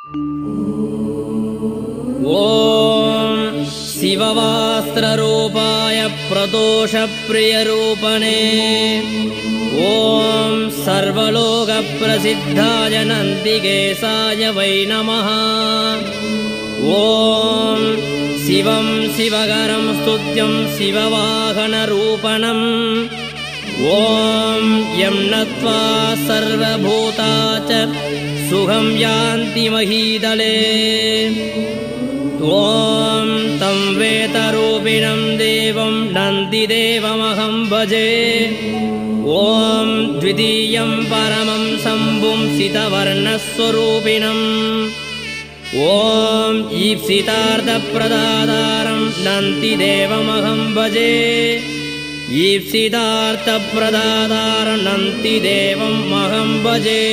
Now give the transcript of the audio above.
ॐ शिववास्त्ररूपाय प्रदोषप्रियरूपणे ॐ सर्वलोकप्रसिद्धाय नन्दिकेशाय वै नमः। ॐ शिवं शिवकरं स्तुत्यं शिववाहनरूपणम् ॐ यं नत्वा सर्वभूता च सुखं यान्ति महीतले। ॐ तं वेतरूपिणं देवं नन्दिदेवमहं भजे। ॐ द्वितीयं परमं शम्भुं सितवर्णस्वरूपिणम् ॐ ईप्सितार्थप्रदातारं नन्दिदेवमहं भजे। ईप्सितार्थप्रदातारं नन्दिदेवमहं भजे।